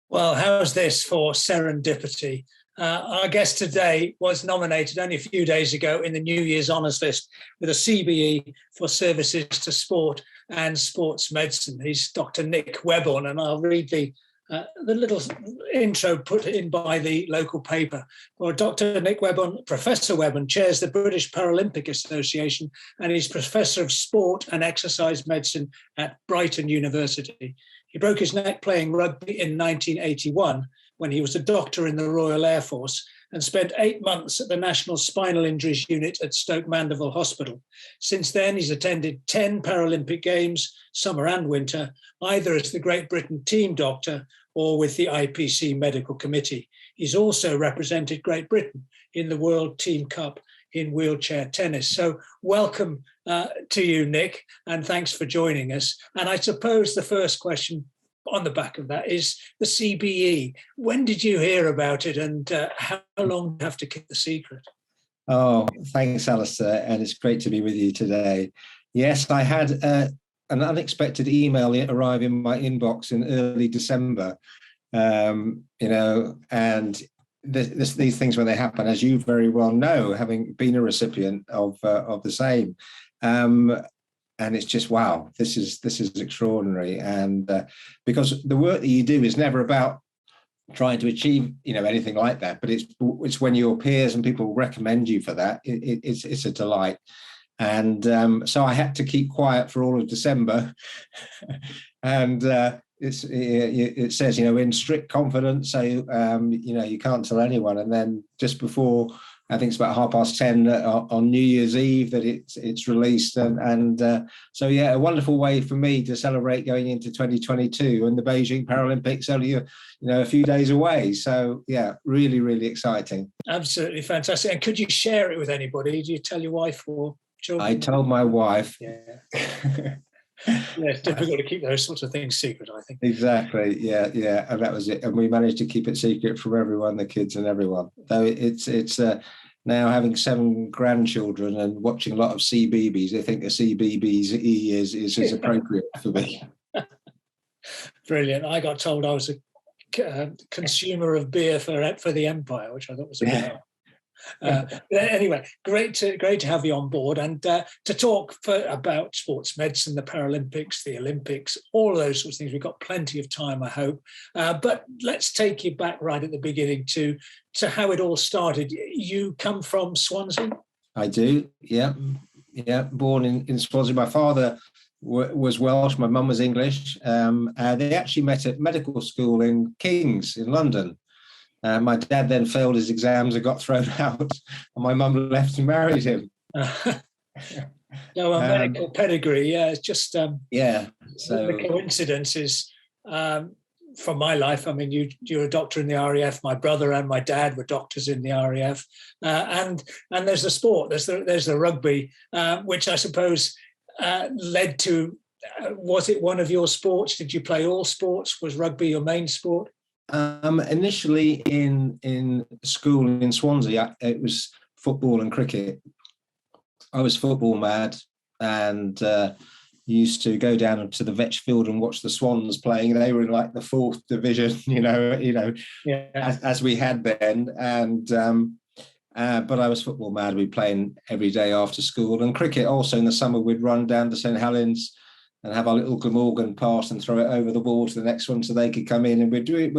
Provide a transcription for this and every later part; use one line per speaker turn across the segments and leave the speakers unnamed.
Well, how's this for serendipity? Our guest today was nominated only a few days ago in the New Year's Honours List with a CBE for services to sport and sports medicine. He's Dr. Nick Webborn, and I'll read the little intro put in by the local paper. Well, Dr. Nick Webborn, Professor Webborn, chairs the British Paralympic Association, and he's Professor of Sport and Exercise Medicine at Brighton University. He broke his neck playing rugby in 1981 when he was a doctor in the Royal Air Force and spent 8 months at the National Spinal Injuries Unit at Stoke Mandeville Hospital. Since then, he's attended 10 Paralympic Games, summer and winter, either as the Great Britain team doctor or with the IPC Medical Committee. He's also represented Great Britain in the World Team Cup in wheelchair tennis. So welcome to you, Nick, and thanks for joining us. And I suppose the first question on the back of that is the CBE. When did you hear about it, and how long do you have to keep the secret?
Oh, thanks, Alastair, and it's great to be with you today. Yes, I had an unexpected email arrive in my inbox in early December, and these things, when they happen, as you very well know, having been a recipient of the same, and it's just, wow, this is extraordinary. And because the work that you do is never about trying to achieve anything like that, but it's when your peers and people recommend you for that, it's a delight. And so I had to keep quiet for all of December, and it says, in strict confidence, so you can't tell anyone. And then just before, I think it's about 10:30 on New Year's Eve, that it's released, and so yeah, a wonderful way for me to celebrate going into 2022 and the Beijing Paralympics only a few days away. So yeah, really, really exciting.
Absolutely fantastic. And could you share it with anybody? Did you tell your wife or children?
I told my wife.
Yeah. Yeah, it's difficult to keep those sorts of things secret, I think.
Exactly. Yeah, and that was it. And we managed to keep it secret from everyone, the kids and everyone. Though it's now having 7 grandchildren and watching a lot of CBeebies, I think the CBeebies is appropriate for me.
Brilliant. I got told I was a consumer of beer for the Empire, which I thought was amazing. Anyway, great to have you on board, and to talk about sports medicine, the Paralympics, the Olympics, all of those sorts of things. We've got plenty of time, I hope. But let's take you back right at the beginning to how it all started. You come from Swansea? I
do, yeah. Born in Swansea. My father was Welsh, my mum was English. They actually met at medical school in King's in London. My dad then failed his exams and got thrown out, and my mum left and married him.
No, a medical pedigree, yeah. It's just So the coincidences from my life. I mean, you're a doctor in the RAF. My brother and my dad were doctors in the RAF, and there's the sport. There's the rugby, which I suppose led to. Was it one of your sports? Did you play all sports? Was rugby your main sport?
Initially in school in Swansea, it was football and cricket. I was football mad, and used to go down to the Vetch Field and watch the Swans playing. They were in like the 4th division, as we had then. And but I was football mad. We'd playing every day after school, and cricket also. In the summer, we'd run down to St Helens and have our little Glamorgan pass and throw it over the wall to the next one so they could come in, and we'd do it.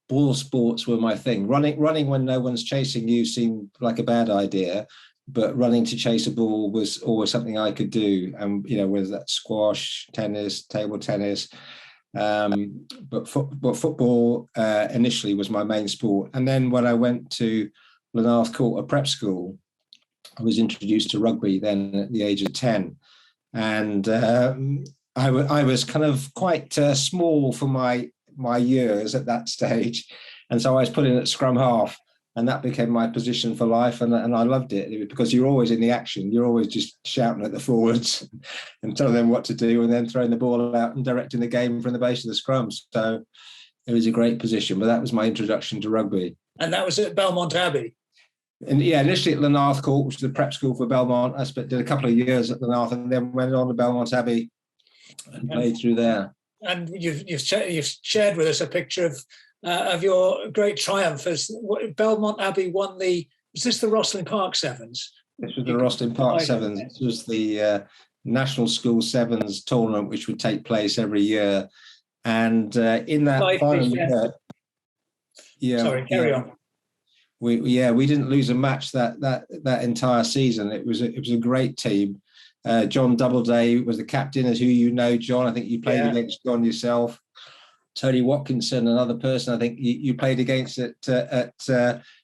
Ball sports were my thing. Running when no one's chasing you seemed like a bad idea, but running to chase a ball was always something I could do. And whether that's squash, tennis, table tennis, but football initially was my main sport. And then when I went to Lanarth Court, a prep school, I was introduced to rugby then at the age of 10. And I was kind of quite small for my years at that stage, and so I was put in at scrum half, and that became my position for life, and I loved it because you're always in the action. You're always just shouting at the forwards and telling them what to do, and then throwing the ball out and directing the game from the base of the scrum. So it was a great position, but that was my introduction to rugby.
And that was at Belmont Abbey?
And yeah, initially at Lanarth Court, which was the prep school for Belmont. I did a couple of years at Lanarth and then went on to Belmont Abbey and played through there.
And you've shared with us a picture of your great triumph as Belmont Abbey won the. Was this the Rosslyn Park Sevens?
This was the Rosslyn Park Sevens. This was the National School Sevens tournament, which would take place every year. And in that final year,
sorry, carry on.
We didn't lose a match that entire season. It was a great team. John Doubleday was the captain, as who you know, John. I think you played against John yourself. Tony Watkinson, another person I think you played against at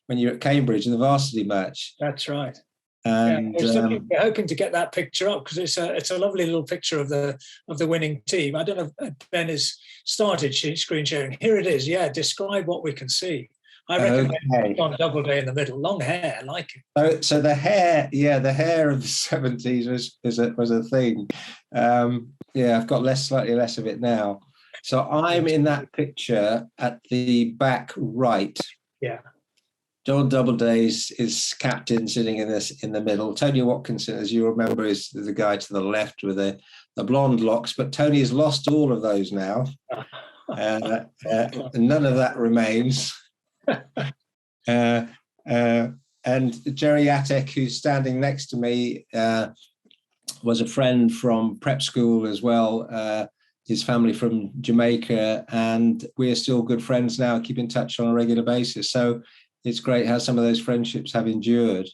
when you were at Cambridge in the varsity match.
That's right.
And
we're hoping to get that picture up because it's a lovely little picture of the winning team. I don't know if Ben has started screen sharing. Here it is. Yeah, describe what we can see. I recommend John Doubleday in the middle, long hair, I like it.
So the hair, the hair of the 70s was a thing. I've got slightly less of it now. So I'm in that picture at the back right.
Yeah.
John Doubleday is captain, sitting in the middle. Tony Watkinson, as you remember, is the guy to the left with the blonde locks. But Tony has lost all of those now. None of that remains. And Jerry Attek, who's standing next to me, was a friend from prep school as well. His family from Jamaica, and we're still good friends now, keep in touch on a regular basis. So it's great how some of those friendships have endured.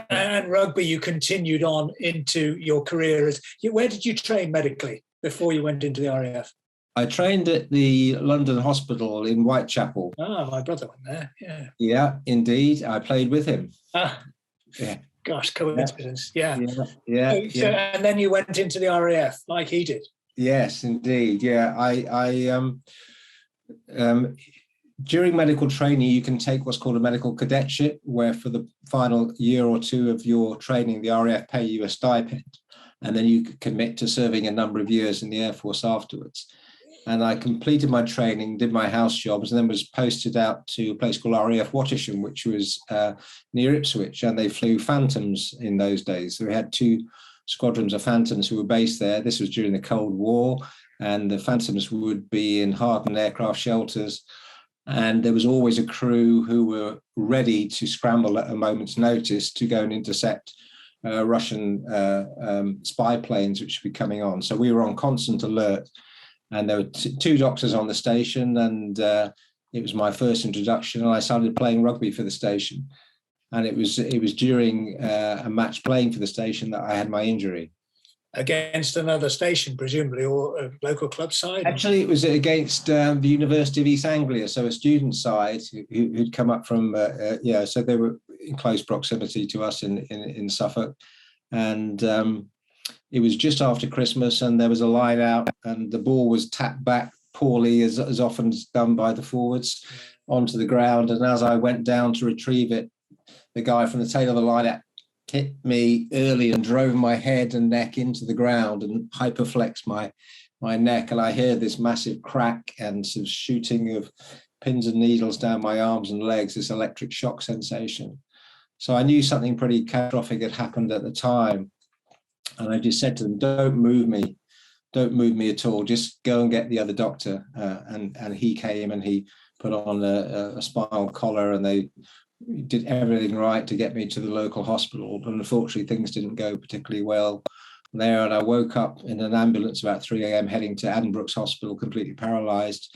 And rugby, you continued on into your career. Where did you train medically before you went into the RAF?
I trained at the London Hospital in Whitechapel.
My brother went there, yeah.
Yeah, indeed. I played with him.
Gosh, coincidence. Yeah.
And
then you went into the RAF like he did.
Yes, indeed. Yeah, I during medical training, you can take what's called a medical cadetship, where for the final year or two of your training, the RAF pay you a stipend, and then you commit to serving a number of years in the Air Force afterwards. And I completed my training, did my house jobs, and then was posted out to a place called RAF Wattisham, which was near Ipswich, and they flew Phantoms in those days. So we had 2 squadrons of Phantoms who were based there. This was during the Cold War, and the Phantoms would be in hardened aircraft shelters. And there was always a crew who were ready to scramble at a moment's notice to go and intercept Russian spy planes, which would be coming on. So we were on constant alert. And there were 2 doctors on the station, and it was my first introduction, and I started playing rugby for the station. And it was during a match playing for the station that I had my injury. Against
another station, presumably, or a local club side?
Actually, it was against the University of East Anglia, so a student side who'd come up from, so they were in close proximity to us in Suffolk. And it was just after Christmas, and there was a line out, and the ball was tapped back poorly, as often done by the forwards, onto the ground. And as I went down to retrieve it, the guy from the tail of the line out hit me early and drove my head and neck into the ground and hyperflexed my neck. And I heard this massive crack and some shooting of pins and needles down my arms and legs, this electric shock sensation. So I knew something pretty catastrophic had happened at the time. And I just said to them, don't move me at all. Just go and get the other doctor. And he came and he put on a spinal collar, and they did everything right to get me to the local hospital. But unfortunately, things didn't go particularly well there. And I woke up in an ambulance about 3 a.m. heading to Addenbrooke's Hospital, completely paralyzed.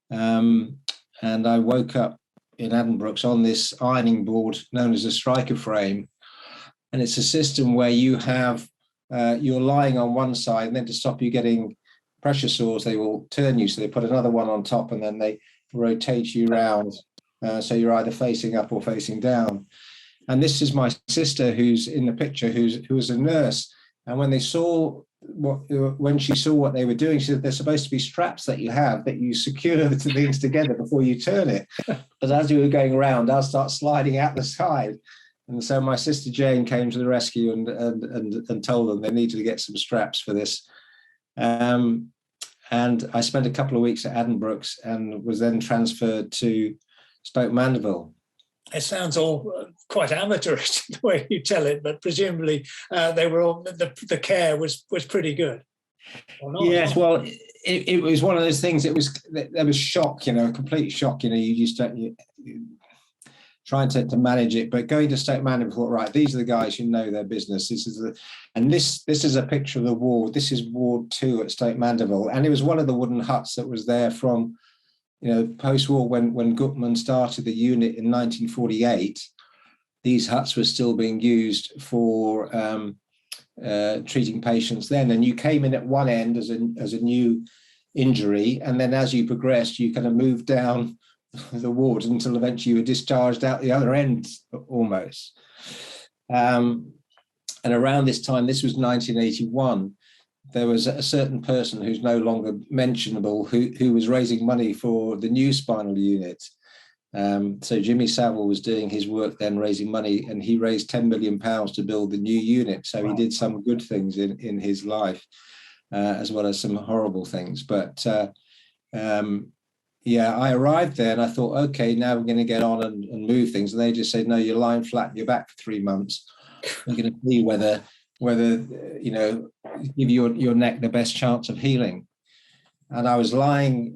And I woke up in Addenbrooke's on this ironing board known as a striker frame. And it's a system where you have you're lying on one side, and then to stop you getting pressure sores, they will turn you. So they put another one on top, and then they rotate you around. So you're either facing up or facing down. And this is my sister, who's in the picture, who was a nurse. And when she saw what they were doing, she said, "There's supposed to be straps that you have that you secure the things together before you turn it." But as we were going around, I'll start sliding out the side. And so my sister Jane came to the rescue and told them they needed to get some straps for this. And I spent a couple of weeks at Addenbrooke's and was then transferred to Stoke Mandeville.
It sounds all quite amateurish the way you tell it, but presumably they were all the care was pretty good. or not?
Yes, well, it was one of those things. There was shock, a complete shock. You just don't. Trying to manage it, but going to Stoke Mandeville, thought, right, these are the guys who know their business. This is a picture of the ward. This is Ward 2 at Stoke Mandeville, and it was one of the wooden huts that was there from, post-war when Gutman started the unit in 1948. These huts were still being used for treating patients then, and you came in at one end as a new injury, and then as you progressed, you kind of moved down the ward until eventually you were discharged out the other end almost. And around this time, this was 1981, there was a certain person who's no longer mentionable who was raising money for the new spinal unit. So Jimmy Savile was doing his work then, raising money, and he raised £10 million to build the new unit. So he did some good things in his life, as well as some horrible things. But I arrived there and I thought, okay, now we're going to get on and move things. And they just said, no, you're lying flat in your back for 3 months. We're going to see whether give your neck the best chance of healing. And I was lying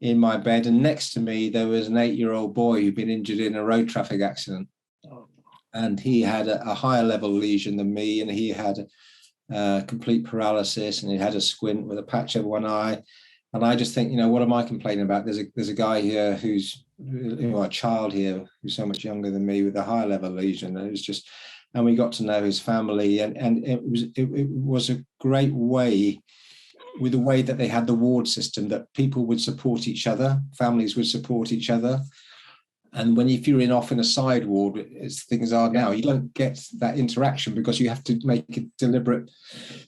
in my bed, and next to me there was an 8-year-old boy who'd been injured in a road traffic accident. And he had a higher level lesion than me, and he had complete paralysis, and he had a squint with a patch over one eye. And I just think, what am I complaining about? There's a guy here who's, a child here who's so much younger than me with a high level lesion. And it was just, and we got to know his family, and it was a great way, with the way that they had the ward system, that people would support each other, families would support each other. And if you're off in a side ward, as things are now, you don't get that interaction because you have to make a deliberate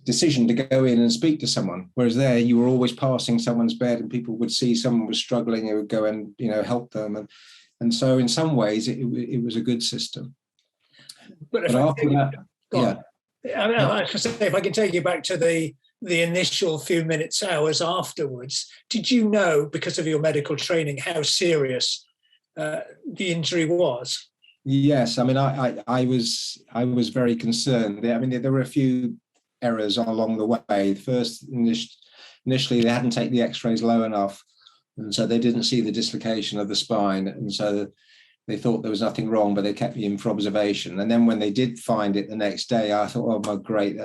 decision to go in and speak to someone. Whereas there, you were always passing someone's bed, and people would see someone was struggling, they would go and help them. And so in some ways, it was a good system.
But after that, I was say, if I can take you back to the initial few minutes, hours afterwards, did you know, because of your medical training, how serious the injury was?
Yes, I mean, I was very concerned. I mean, there were a few errors along the way. First, initially, they hadn't taken the X-rays low enough, and so they didn't see the dislocation of the spine, and so they thought there was nothing wrong, but they kept me in for observation. And then when they did find it the next day, I thought, oh my great,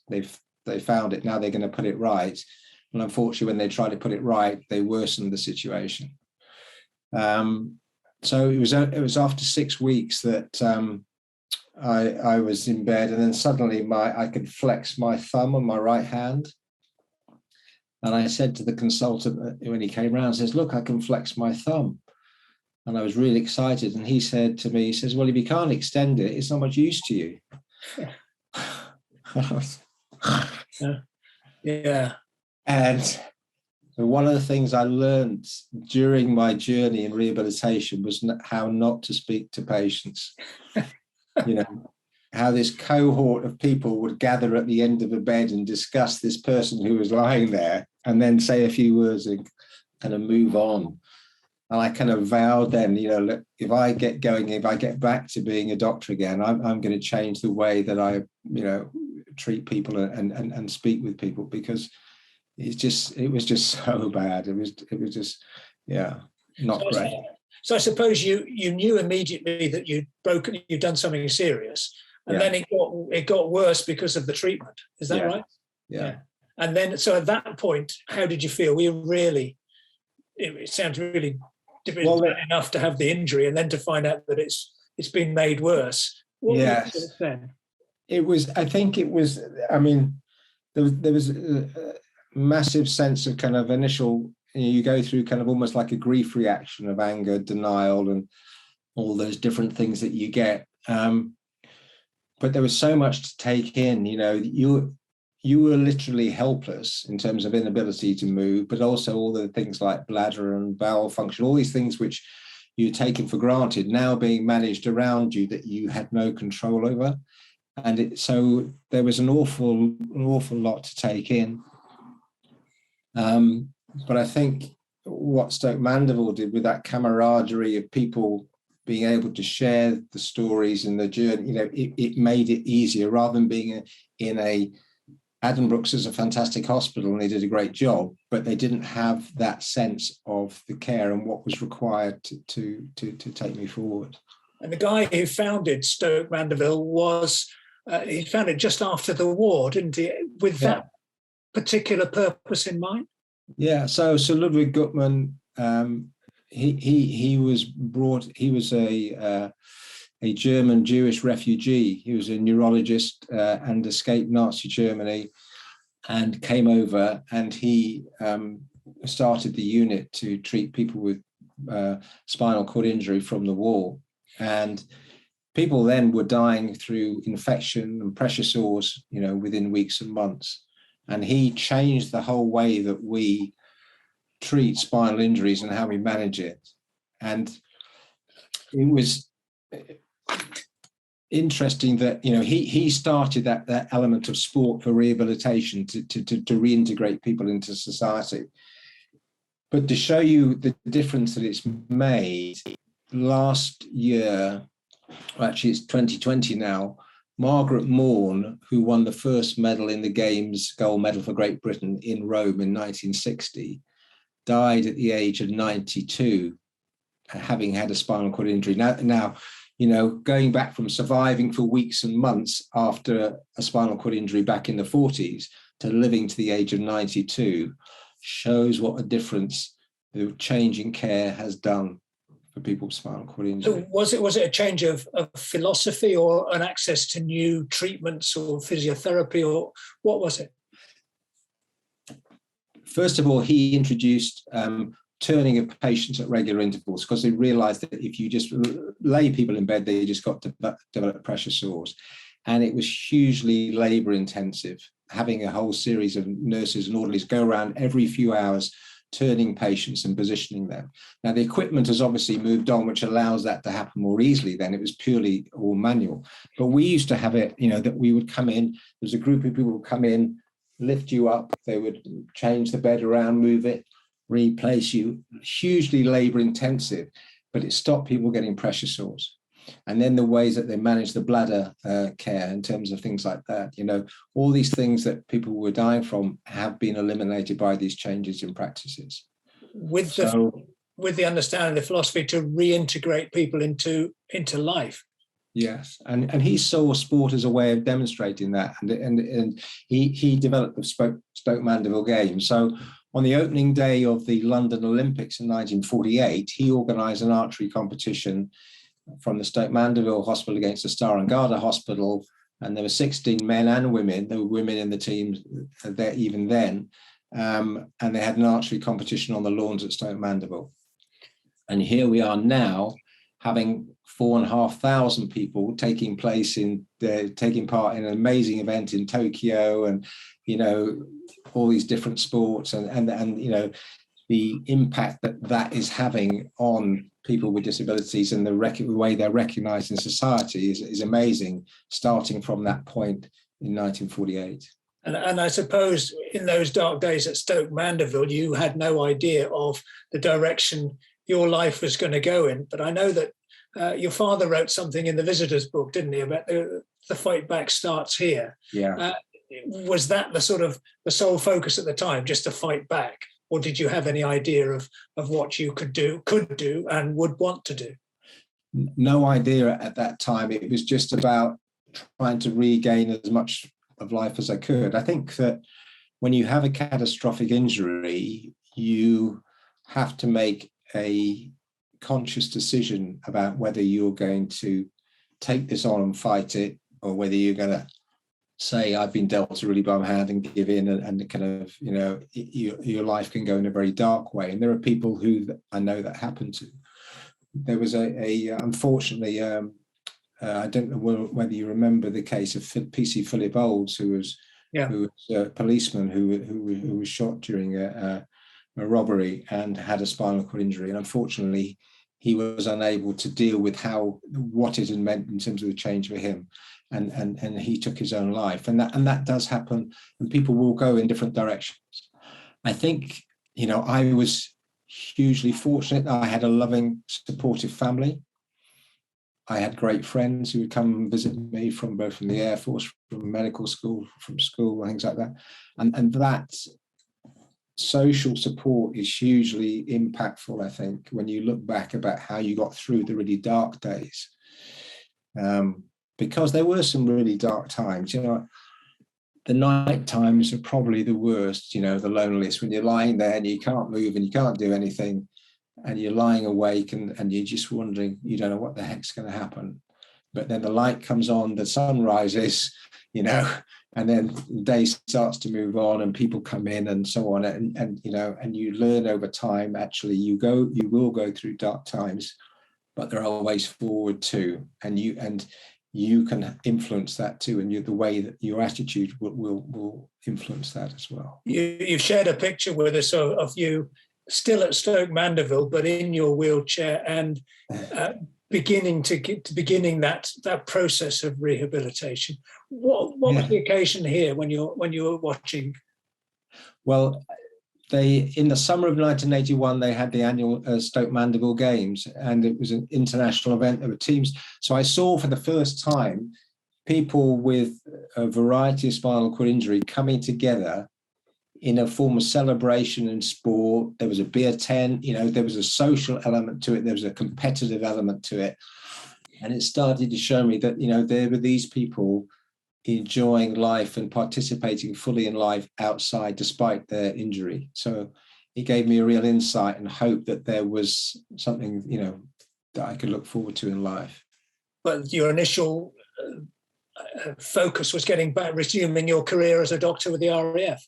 they found it. Now they're going to put it right. And unfortunately, when they tried to put it right, they worsened the situation. So it was after 6 weeks that I was in bed, and then suddenly I could flex my thumb on my right hand. And I said to the consultant when he came around, says, look, I can flex my thumb. And I was really excited. And he said to me, he says, well, if you can't extend it, it's not much use to you.
Yeah.
And one of the things I learned during my journey in rehabilitation was how not to speak to patients. How this cohort of people would gather at the end of a bed and discuss this person who was lying there, and then say a few words and kind of move on. And I kind of vowed then, look, if I get going, if I get back to being a doctor again, I'm going to change the way that I, treat people and speak with people, because it was just so bad. It was just, not great.
So I suppose you knew immediately that you'd done something serious, and then it got worse because of the treatment. Is that right?
Yeah.
And then, so at that point, how did you feel? Were you really? It sounds really difficult enough to have the injury, and then to find out that it's been made worse.
Yes.
Was it then?
It was. I think it was. I mean, there was a massive sense of kind of initial. You go through kind of almost like a grief reaction of anger, denial, and all those different things that you get. But there was so much to take in. You were literally helpless in terms of inability to move, but also all the things like bladder and bowel function, all these things which you're taken for granted, now being managed around you that you had no control over. And so there was an awful lot to take in. But I think what Stoke Mandeville did with that camaraderie of people being able to share the stories and the journey, it made it easier rather than being in a Addenbrooke's is a fantastic hospital and they did a great job, but they didn't have that sense of the care and what was required to take me forward.
And the guy who founded Stoke Mandeville he founded just after the war, didn't he? With that particular purpose in mind?
Yeah. So Ludwig Gutmann, he was a German Jewish refugee. He was a neurologist and escaped Nazi Germany and came over, and he started the unit to treat people with spinal cord injury from the war. And people then were dying through infection and pressure sores, within weeks and months. And he changed the whole way that we treat spinal injuries and how we manage it. And it was interesting that he started that element of sport for rehabilitation to reintegrate people into society. But to show you the difference that it's made, last year, actually it's 2020 now, Margaret Maughan, who won the first medal in the Games, gold medal for Great Britain in Rome in 1960, died at the age of 92, having had a spinal cord injury. Now, going back from surviving for weeks and months after a spinal cord injury back in the 40s to living to the age of 92 shows what a difference the change in care has done for people with spinal cord injury.
So was it a change of philosophy or an access to new treatments or physiotherapy, or what was it?
First of all, he introduced turning of patients at regular intervals, because they realized that if you just lay people in bed, they just got to develop pressure sores. And it was hugely labor intensive, having a whole series of nurses and orderlies go around every few hours, turning patients and positioning them. Now, the equipment has obviously moved on, which allows that to happen more easily. Then it was purely all manual. But we used to have it, that we would come in, there's a group of people who would come in, lift you up, they would change the bed around, move it, replace you, hugely labor intensive, but it stopped people getting pressure sores. And then the ways that they manage the bladder care in terms of things like that, all these things that people were dying from have been eliminated by these changes in practices.
With the understanding, the philosophy to reintegrate people into life.
Yes, and he saw sport as a way of demonstrating that, and he developed the Stoke Mandeville Games. So on the opening day of the London Olympics in 1948, he organised an archery competition from the Stoke Mandeville Hospital against the Star and Garter Hospital, and there were 16 men and women. There were women in the teams there even then, and they had an archery competition on the lawns at Stoke Mandeville. And here we are now, having 4,500 people taking part in an amazing event in Tokyo, and all these different sports, and the impact that is having on people with disabilities and the way they're recognised in society is amazing, starting from that point in 1948.
And I suppose in those dark days at Stoke Mandeville, you had no idea of the direction your life was going to go in. But I know that your father wrote something in the visitors book, didn't he, about the fight back starts here.
Yeah.
Was that the sole focus at the time, just to fight back? Or did you have any idea of what you could do and would want to do?
No idea at that time. It was just about trying to regain as much of life as I could. I think that when you have a catastrophic injury, you have to make a conscious decision about whether you're going to take this on and fight it, or whether you're going to say, I've been dealt a really bum hand and give in, and kind of, your life can go in a very dark way. And there are people who I know that happened to. There was unfortunately, I don't know whether you remember the case of PC Philip Olds, who was a policeman who was shot during a robbery and had a spinal cord injury. And unfortunately, he was unable to deal with what it had meant in terms of the change for him. And he took his own life, and that does happen, and people will go in different directions. I think, I was hugely fortunate. I had a loving, supportive family. I had great friends who would come and visit me from both from the Air Force, from medical school, from school, and things like that. And that social support is hugely impactful, I think, when you look back about how you got through the really dark days. Because there were some really dark times, you know. The night times are probably the worst, you know, the loneliest, when you're lying there and you can't move and you can't do anything, and you're lying awake and you're just wondering, you don't know what the heck's going to happen. But then the light comes on, the sun rises, you know, and then the day starts to move on and people come in and so on. And you know, and you learn over time, actually, you will go through dark times, but there are ways forward too. And you can influence that too, and the way that your attitude will influence that as well.
You've shared a picture with us of you still at Stoke Mandeville, but in your wheelchair and beginning that process of rehabilitation. What was the occasion here when you were watching?
Well, in the summer of 1981, they had the annual Stoke Mandeville Games, and it was an international event. There were teams. So I saw for the first time people with a variety of spinal cord injury coming together in a form of celebration and sport. There was a beer tent, you know, there was a social element to it. There was a competitive element to it. And it started to show me that, you know, there were these people enjoying life and participating fully in life outside despite their injury. So it gave me a real insight and hope that there was something, you know, that I could look forward to in life.
But your initial focus was getting back, resuming your career as a doctor with the RAF.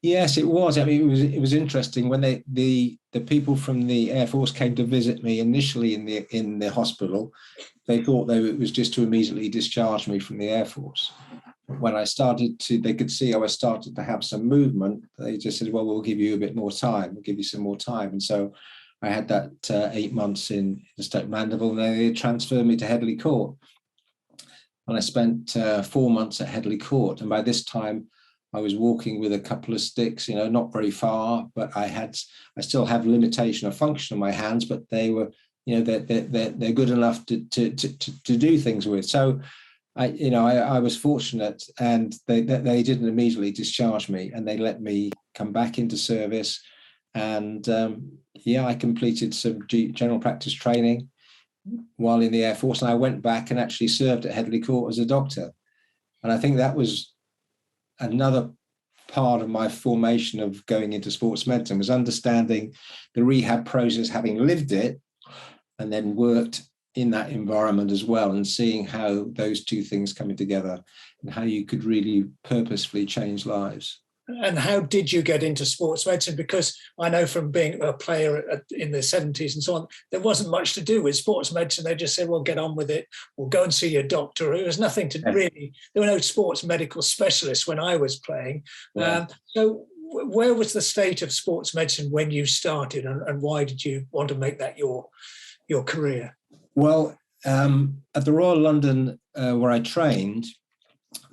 Yes, it was. I mean, it was interesting when the people from the Air Force came to visit me initially in the hospital. They thought it was just to immediately discharge me from the Air Force. When they could see I was started to have some movement. They just said, "Well, we'll give you a bit more time. We'll give you some more time." And so I had that 8 months in Stoke Mandeville, and they transferred me to Headley Court. And I spent 4 months at Headley Court, and by this time, I was walking with a couple of sticks, you know, not very far, but I still have limitation of function in my hands, but they were, you know, they're good enough to do things with. So I was fortunate, and they didn't immediately discharge me, and they let me come back into service. And I completed some general practice training while in the Air Force, and I went back and actually served at Headley Court as a doctor. And I think that was another part of my formation of going into sports medicine, was understanding the rehab process, having lived it and then worked in that environment as well, and seeing how those two things coming together and how you could really purposefully change lives.
And how did you get into sports medicine? Because I know from being a player in the 70s and so on, there wasn't much to do with sports medicine. They just said, well, get on with it, or go and see your doctor. It was nothing to really, there were no sports medical specialists when I was playing. Yeah. So where was the state of sports medicine when you started, and why did you want to make that your career?
Well, at the Royal London, where I trained,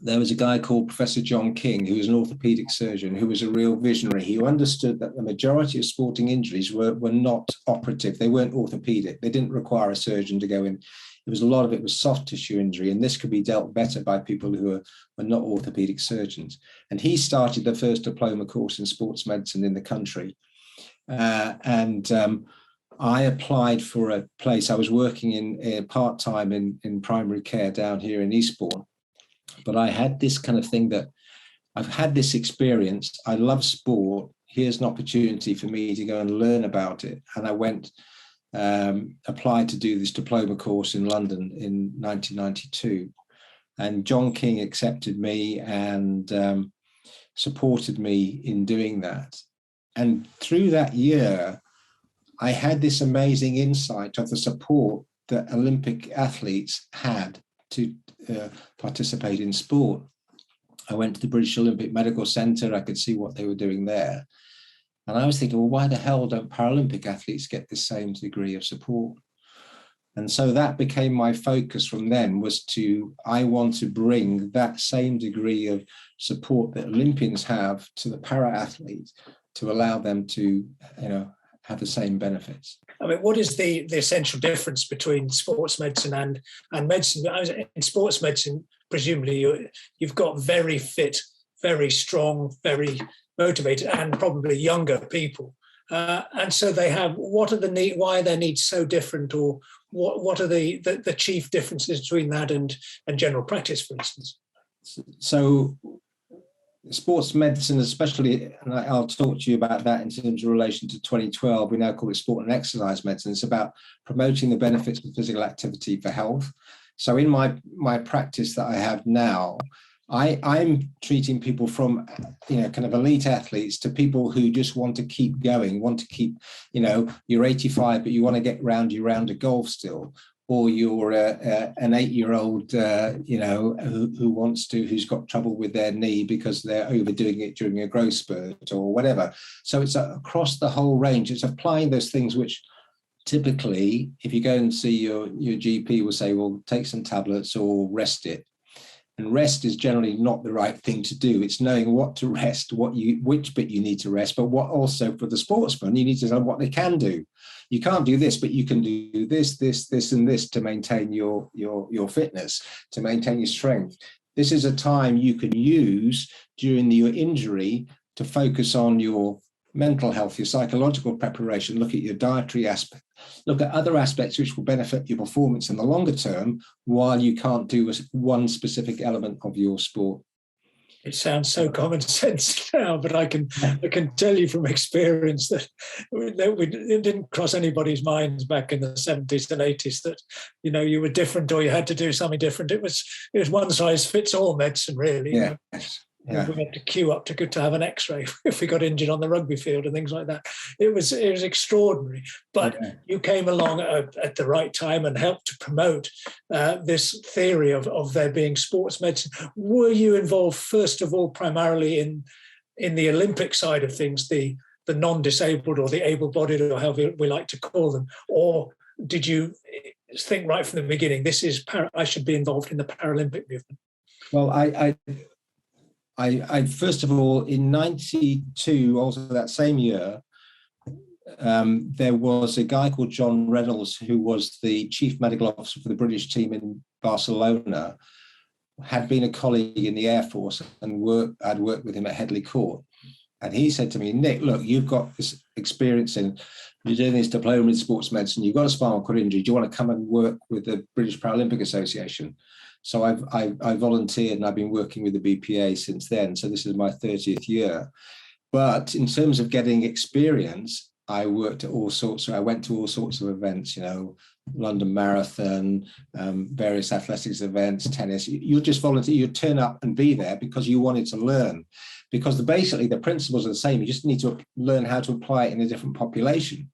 there was a guy called Professor John King, who was an orthopedic surgeon, who was a real visionary. He understood that the majority of sporting injuries were not operative. They weren't orthopedic. They didn't require a surgeon to go in. A lot of it was soft tissue injury, and this could be dealt better by people who were not orthopedic surgeons. And he started the first diploma course in sports medicine in the country. I applied for a place. I was working in part-time in primary care down here in Eastbourne. But I had this kind of thing that I've had this experience. I love sport. Here's an opportunity for me to go and learn about it. And I went, applied to do this diploma course in London in 1992. And John King accepted me and supported me in doing that. And through that year, I had this amazing insight of the support that Olympic athletes had to participate in sport. I went to the British Olympic Medical Centre. I could see what they were doing there. And I was thinking, well, why the hell don't Paralympic athletes get the same degree of support? And so that became my focus from then, I want to bring that same degree of support that Olympians have to the para athletes, to allow them to, have the same benefits.
I mean, what is the essential difference between sports medicine and medicine? In sports medicine, presumably you've got very fit, very strong, very motivated, and probably younger people. And so they have, what are the need, why are their needs so different, or what are the chief differences between that and general practice, for instance?
So sports medicine, especially, and I'll talk to you about that in terms of relation to 2012, we now call it sport and exercise medicine. It's about promoting the benefits of physical activity for health. So in my practice that I have now, I'm treating people from, kind of elite athletes to people who just want to keep going, want to keep, you're 85, but you want to get round your round of golf still, or you're an 8-year-old, who's got trouble with their knee because they're overdoing it during a growth spurt or whatever. So it's across the whole range. It's applying those things which typically, if you go and see your GP, will say, well, take some tablets or rest it. And rest is generally not the right thing to do. It's knowing what to rest, which bit you need to rest, but what also for the sportsman, you need to know what they can do. You can't do this, but you can do this, this, and this to maintain your fitness, to maintain your strength. This is a time you can use during your injury to focus on your mental health, your psychological preparation, look at your dietary aspect, look at other aspects which will benefit your performance in the longer term while you can't do one specific element of your sport.
It sounds so common sense now, but I can tell you from experience that it didn't cross anybody's minds back in the 70s and 80s that you were different or you had to do something different. It was one size fits all medicine, really.
Yeah.
Yeah. We had to queue up to have an X-ray if we got injured on the rugby field and things like that. It was extraordinary. But you came along at the right time and helped to promote this theory of there being sports medicine. Were you involved, first of all, primarily in the Olympic side of things, the non-disabled or the able-bodied, or however we like to call them, or did you think right from the beginning, I should be involved in the Paralympic movement?
Well, I first of all, in 92, also that same year, there was a guy called John Reynolds, who was the chief medical officer for the British team in Barcelona, had been a colleague in the Air Force, and I'd worked with him at Headley Court. And he said to me, Nick, look, you've got this experience you're doing this diploma in sports medicine, you've got a spinal cord injury, do you want to come and work with the British Paralympic Association? So I volunteered, and I've been working with the BPA since then. So this is my 30th year. But in terms of getting experience, I went to all sorts of events, London Marathon, various athletics events, tennis. You'll just volunteer, you turn up and be there because you wanted to learn. Because basically the principles are the same. You just need to learn how to apply it in a different population.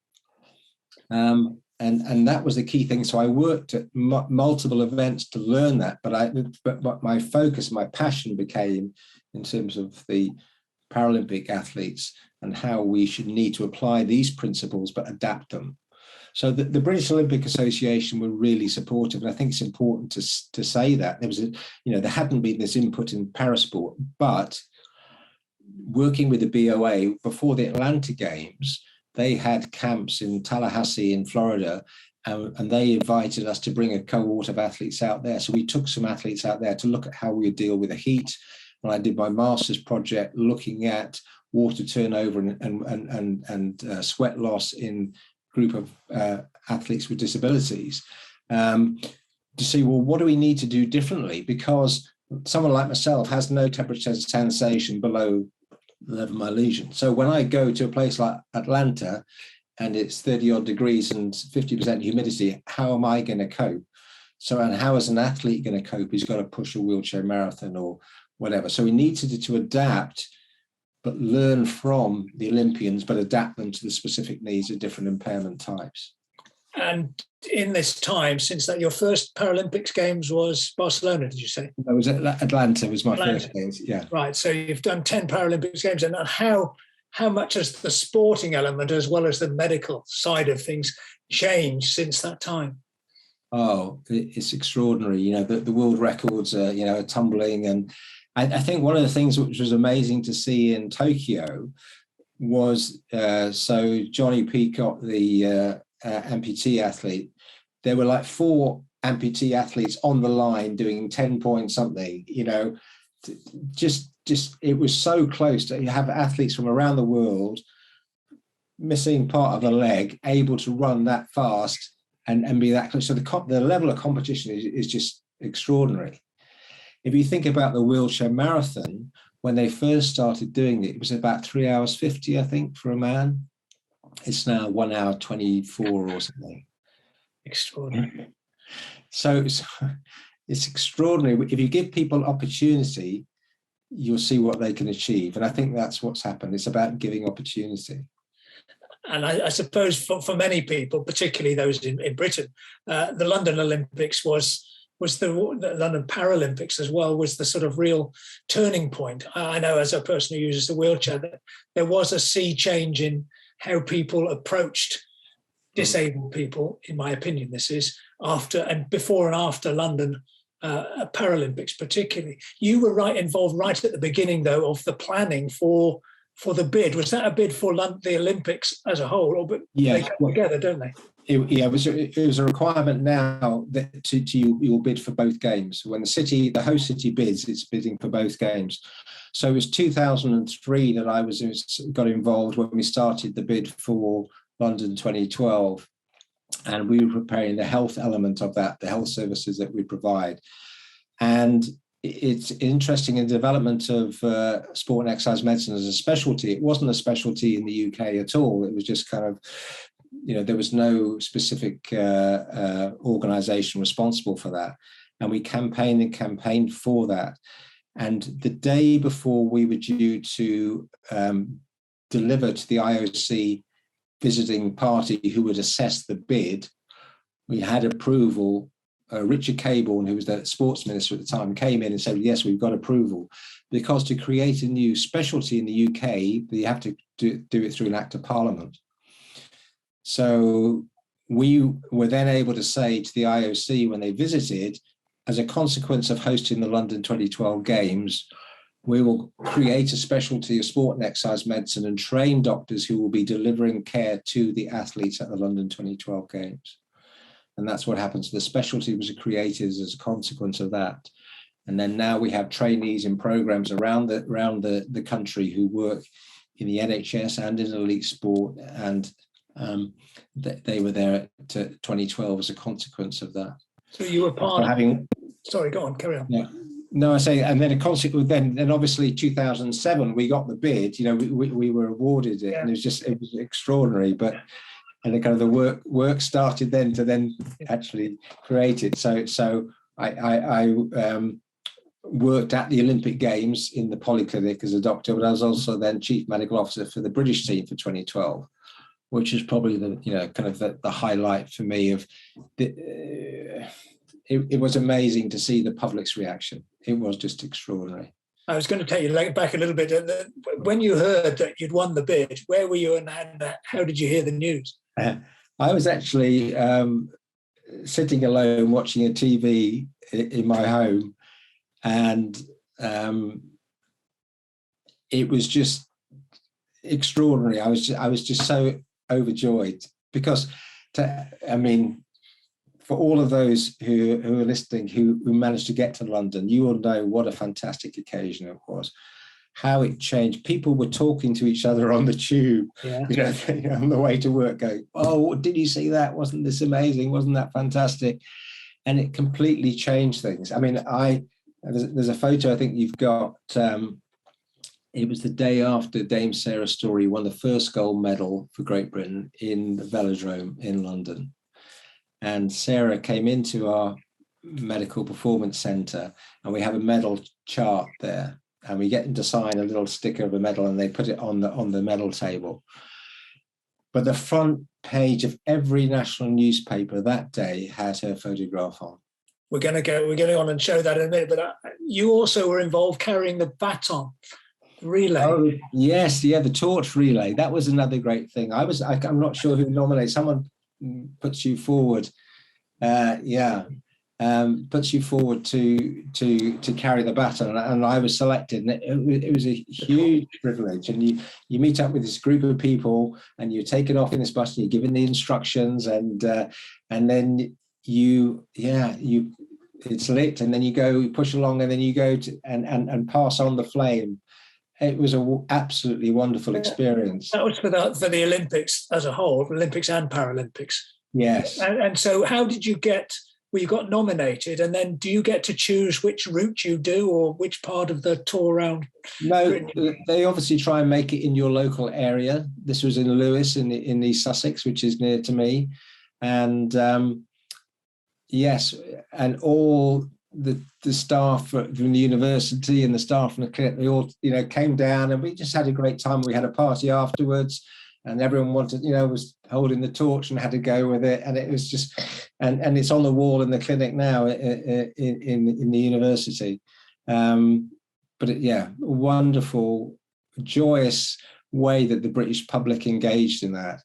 And that was the key thing. So I worked at multiple events to learn that, but my focus, my passion became in terms of the Paralympic athletes and how we should need to apply these principles, but adapt them. So the British Olympic Association were really supportive. And I think it's important to say that there hadn't been this input in parasport, but working with the BOA before the Atlanta Games, they had camps in Tallahassee in Florida, and they invited us to bring a cohort of athletes out there. So we took some athletes out there to look at how we would deal with the heat. And I did my master's project looking at water turnover and sweat loss in a group of athletes with disabilities, to see, well, what do we need to do differently? Because someone like myself has no temperature sensation below the level of my lesion. So when I go to a place like Atlanta and it's 30 odd degrees and 50% humidity, how am I going to cope? So, and how is an athlete going to cope who's got to push a wheelchair marathon or whatever? So we need to adapt, but learn from the Olympians, but adapt them to the specific needs of different impairment types.
And in this time, since that, your first Paralympics Games was Barcelona, did you say?
That was Atlanta was my first games, yeah.
Right, so you've done 10 Paralympics Games, and how much has the sporting element as well as the medical side of things changed since that time?
Oh, it's extraordinary. The world records are, tumbling. And I think one of the things which was amazing to see in Tokyo was so Johnny Peacock, the amputee athlete, there were like 4 amputee athletes on the line doing 10 point something, just it was so close to have athletes from around the world missing part of a leg able to run that fast and be that close. So the level of competition is just extraordinary. If you think about the wheelchair marathon, when they first started doing it, it was about 3 hours 50, I think, for a man. It's now 1 hour 24 or something.
Extraordinary.
So it's extraordinary. If you give people opportunity, you'll see what they can achieve. And I think that's what's happened. It's about giving opportunity.
And I suppose for many people, particularly those in Britain, the London Olympics was the London Paralympics as well, was the sort of real turning point. I know, as a person who uses the wheelchair, that there was a sea change in how people approached disabled people, in my opinion. This is before and after London Paralympics particularly. You were involved right at the beginning, though, of the planning for the bid. Was that a bid for the Olympics as a whole, they come together, don't they?
It was a requirement now that you'll bid for both games. When the host city bids, it's bidding for both games. So it was 2003 that I got involved when we started the bid for London 2012, and we were preparing the health element of that, the health services that we provide. And it's interesting in the development of sport and exercise medicine as a specialty. It wasn't a specialty in the UK at all. It was just kind of, there was no specific organisation responsible for that. And we campaigned for that. And the day before we were due to deliver to the IOC visiting party who would assess the bid, we had approval. Richard Caborn, who was the sports minister at the time, came in and said, yes, we've got approval, because to create a new specialty in the UK, you have to do it through an act of parliament. So we were then able to say to the IOC when they visited, as a consequence of hosting the London 2012 Games, we will create a specialty of sport and exercise medicine and train doctors who will be delivering care to the athletes at the London 2012 Games. And that's what happens. The specialty was created as a consequence of that. And then now we have trainees in programs around the country who work in the NHS and in elite sport. And they were there at 2012 as a consequence of that.
So you were part of... Sorry, go on, carry on.
Yeah. No, I say, and then a consequence. Then obviously 2007 we got the bid. We were awarded it, and it was extraordinary. But and the kind of the work started then to actually create it. So I worked at the Olympic Games in the Polyclinic as a doctor, but I was also then chief medical officer for the British team for 2012, which is probably the highlight for me of it was amazing to see the public's reaction. It was just extraordinary.
I was going to take you back a little bit. When you heard that you'd won the bid, where were you and how did you hear the news?
I was actually sitting alone watching a TV in my home, and it was just extraordinary. I was just so overjoyed because, for all of those who are listening, who managed to get to London, you will know what a fantastic occasion it was. How it changed. People were talking to each other on the tube, on the way to work, going, "Oh, did you see that? Wasn't this amazing? Wasn't that fantastic?" And it completely changed things. There's a photo I think you've got. It was the day after Dame Sarah Storey won the first gold medal for Great Britain in the Velodrome in London. And Sarah came into our medical performance centre, and we have a medal chart there. And we get them to sign a little sticker of a medal, and they put it on the medal table. But the front page of every national newspaper that day had her photograph on. We're going
to on and show that in a minute. But you also were involved carrying the baton relay.
Oh yes, the torch relay. That was another great thing. I'm not sure who nominated. Someone puts you forward. puts you forward to carry the baton, and I was selected, and it was a huge privilege. And you meet up with this group of people, and you're taken off in this bus, and you're given the instructions, and then it's lit, and then you go push along, and then you go to and pass on the flame. It was an absolutely wonderful experience.
That was for the Olympics as a whole, Olympics and Paralympics.
Yes.
And so how did you get, well, you got nominated, and then do you get to choose which route you do or which part of the tour round?
No, they obviously try and make it in your local area. This was in Lewes in East Sussex, which is near to me. And yes, and all the staff from the university and the staff from the clinic, they all, came down, and we just had a great time. We had a party afterwards, and everyone wanted, was holding the torch and had to go with it. And it was just, and it's on the wall in the clinic now in the university. But wonderful, joyous way that the British public engaged in that.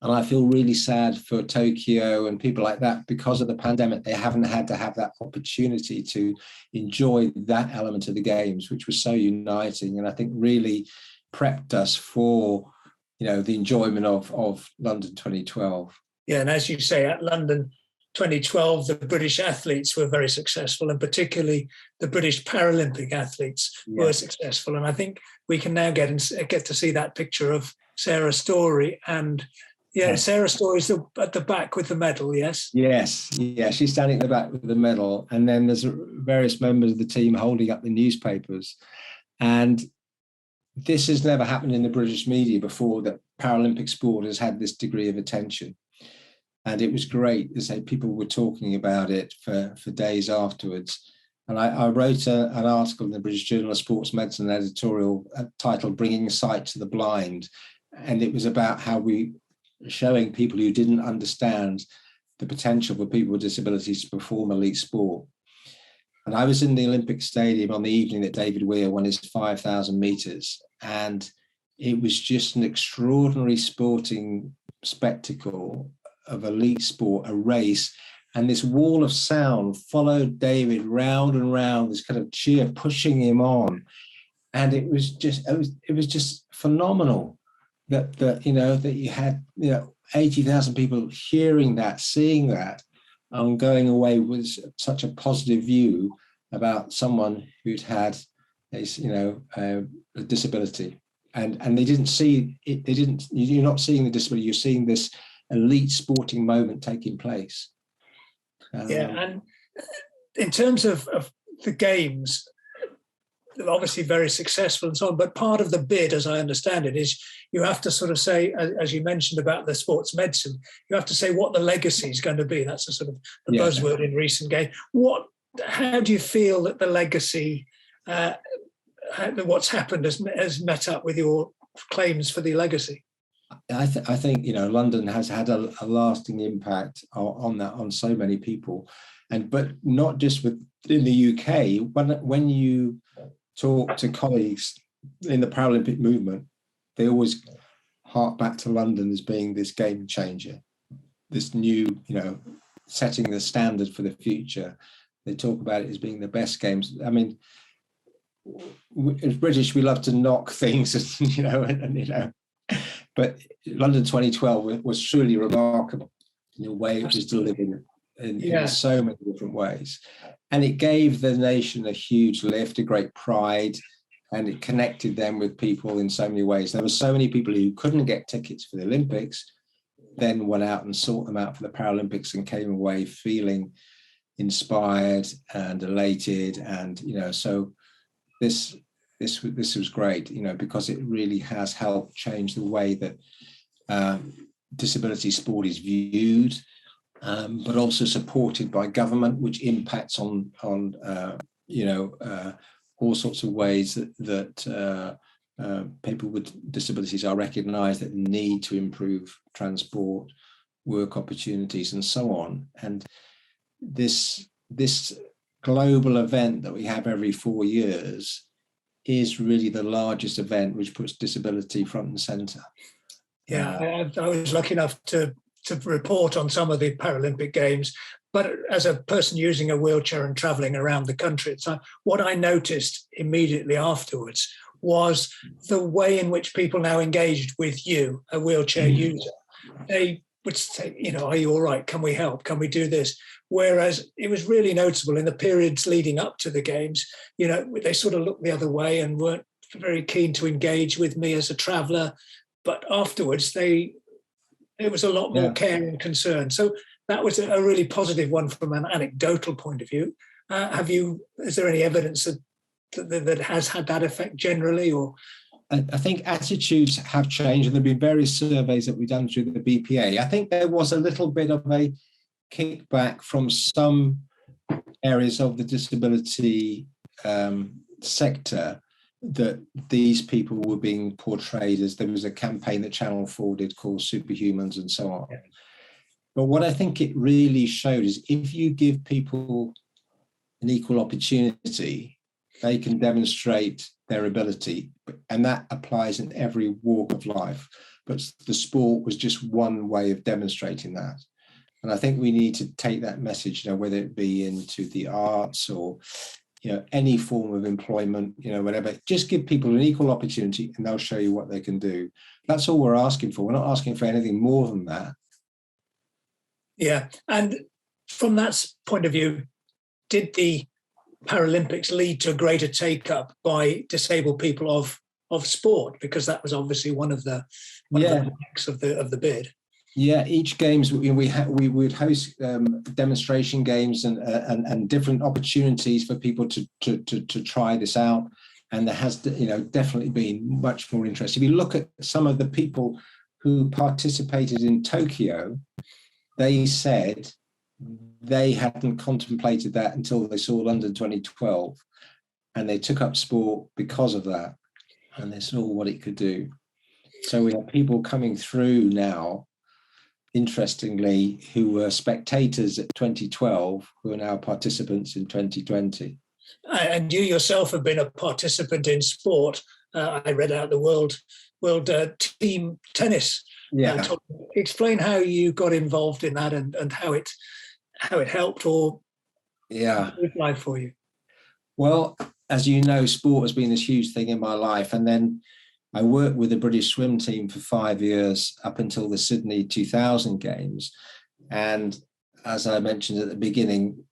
And I feel really sad for Tokyo and people like that, because of the pandemic, they haven't had to have that opportunity to enjoy that element of the games, which was so uniting. And I think really prepped us for, the enjoyment of London 2012.
Yeah, and as you say, at London 2012, the British athletes were very successful, and particularly the British Paralympic athletes were successful. And I think we can now get to see that picture of Sarah Story. And Sarah Story's at the back with the medal, yes? Yes,
she's standing at the back with the medal. And then there's various members of the team holding up the newspapers. And this has never happened in the British media before, that Paralympic sport has had this degree of attention. And it was great to say people were talking about it for days afterwards. And I wrote an article in the British Journal of Sports Medicine editorial titled "Bringing Sight to the Blind." And it was about how we showing people who didn't understand the potential for people with disabilities to perform elite sport. And I was in the Olympic Stadium on the evening that David Weir won his 5,000 meters. And it was just an extraordinary sporting spectacle of elite sport, a race. And this wall of sound followed David round and round, this kind of cheer pushing him on. And it was just phenomenal that you had 80,000 people hearing that, seeing that, and going away with such a positive view about someone who'd had a disability. And they didn't see it, you're not seeing the disability, you're seeing this elite sporting moment taking place.
And in terms of the games, they're obviously very successful and so on, but part of the bid, as I understand it, is you have to sort of say, as you mentioned about the sports medicine, you have to say what the legacy is going to be. That's a sort of a buzzword in recent games. How do you feel that the legacy, what's happened has met up with your claims for the legacy?
I think London has had a lasting impact on so many people, but not just in the UK. When you talk to colleagues in the Paralympic movement, they always hark back to London as being this game changer, this new, setting the standard for the future. They talk about it as being the best games. I mean, as British, we love to knock things, but London 2012 was truly remarkable in the way it was delivered in so many different ways. And it gave the nation a huge lift, a great pride, and it connected them with people in so many ways. There were so many people who couldn't get tickets for the Olympics, then went out and sought them out for the Paralympics and came away feeling inspired and elated. And, so this was great, because it really has helped change the way that disability sport is viewed, but also supported by government, which impacts on all sorts of ways that people with disabilities are recognised, that need to improve transport, work opportunities, and so on. And this global event that we have every 4 years is really the largest event which puts disability front and centre.
I was lucky enough to report on some of the Paralympic Games, But as a person using a wheelchair and traveling around the country, what I noticed immediately afterwards was the way in which people now engaged with you, a wheelchair user. They would say, are you all right? Can we help? Can we do this? Whereas it was really noticeable in the periods leading up to the games, they sort of looked the other way and weren't very keen to engage with me as a traveller. But afterwards, it was a lot more care and concern. So that was a really positive one from an anecdotal point of view. Is there any evidence that has had that effect generally, or?
I think attitudes have changed, and there have been various surveys that we've done through the BPA. I think there was a little bit of a kickback from some areas of the disability sector that these people were being portrayed as. There was a campaign that Channel 4 did called Superhumans and so on. Yeah. But what I think it really showed is if you give people an equal opportunity, they can demonstrate their ability, and that applies in every walk of life. But the sport was just one way of demonstrating that. And I think we need to take that message, whether it be into the arts or, any form of employment, whatever, just give people an equal opportunity and they'll show you what they can do. That's all we're asking for. We're not asking for anything more than that.
Yeah. And from that point of view, did the Paralympics lead to a greater take-up by disabled people of sport? Because that was obviously one of the marks of the bid.
Yeah, each games we would host demonstration games and different opportunities for people to try this out, and there has definitely been much more interest. If you look at some of the people who participated in Tokyo, they said they hadn't contemplated that until they saw London 2012, and they took up sport because of that, and they saw what it could do. So we have people coming through now, interestingly, who were spectators at 2012, who are now participants in 2020.
And you yourself have been a participant in sport. I read out the world team tennis.
Yeah.
Explain how you got involved in that and how it helped or life for you.
Well, as you know, sport has been this huge thing in my life. And then I worked with the British swim team for 5 years up until the Sydney 2000 games. And as I mentioned at the beginning,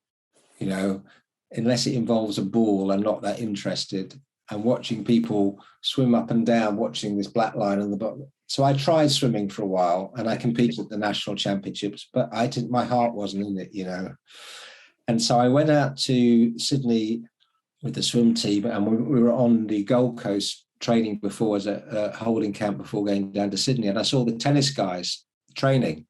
unless it involves a ball, I'm not that interested. And watching people swim up and down, watching this black line on the bottom. So I tried swimming for a while and I competed at the national championships, but my heart wasn't in it, And so I went out to Sydney with the swim team, and we were on the Gold Coast training before as a holding camp before going down to Sydney, and I saw the tennis guys training,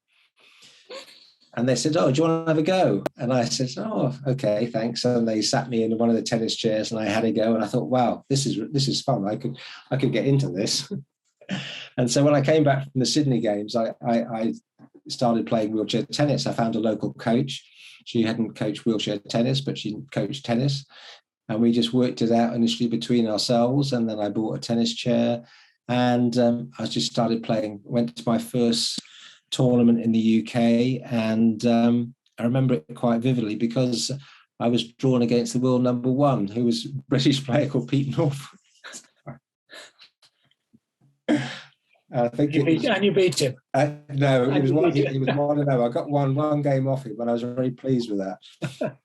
and they said, "Oh, do you want to have a go?" And I said, "Oh, okay, thanks." And they sat me in one of the tennis chairs, and I had a go, and I thought, "Wow, this is fun. I could get into this." And so when I came back from the Sydney games, I started playing wheelchair tennis. I found a local coach. She hadn't coached wheelchair tennis, but she coached tennis. And we just worked it out initially between ourselves. And then I bought a tennis chair, and I just started playing. Went to my first tournament in the UK. And I remember it quite vividly because I was drawn against the world number one, who was a British player called Pete North. I think
you beat him.
No, it was one. He was 1-0. I got one game off him, but I was very pleased with that.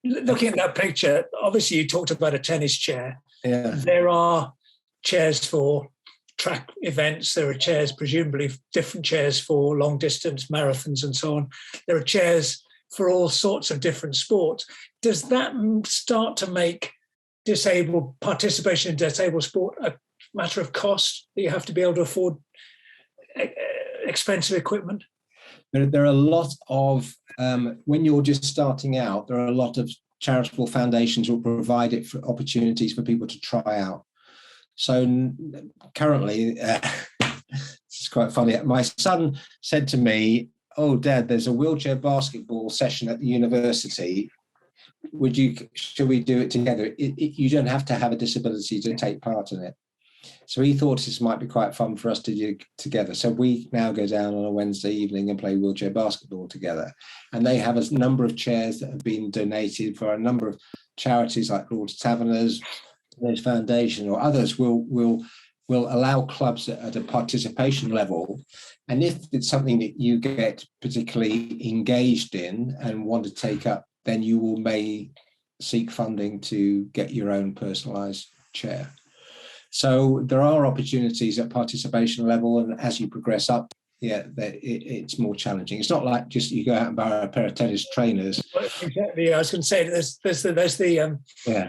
Looking at that picture, obviously you talked about a tennis chair.
Yeah.
There are chairs for track events. There are chairs, presumably different chairs for long distance marathons and so on. There are chairs for all sorts of different sports. Does that start to make participation in disabled sport a matter of cost, that you have to be able to afford expensive equipment?
There are a lot of, when you're just starting out, there are a lot of charitable foundations will provide it for opportunities for people to try out. So currently, it's quite funny. My son said to me, "Oh, Dad, there's a wheelchair basketball session at the university. Should we do it together? You don't have to have a disability to take part in it." So he thought this might be quite fun for us to do together. So we now go down on a Wednesday evening and play wheelchair basketball together. And they have a number of chairs that have been donated for a number of charities like Lord's Taverners, there's Foundation, or others will allow clubs at a participation level. And if it's something that you get particularly engaged in and want to take up, then you may seek funding to get your own personalised chair. So there are opportunities at participation level, and as you progress up, it's more challenging. It's not like just you go out and buy a pair of tennis trainers.
Exactly. I was going to say there's the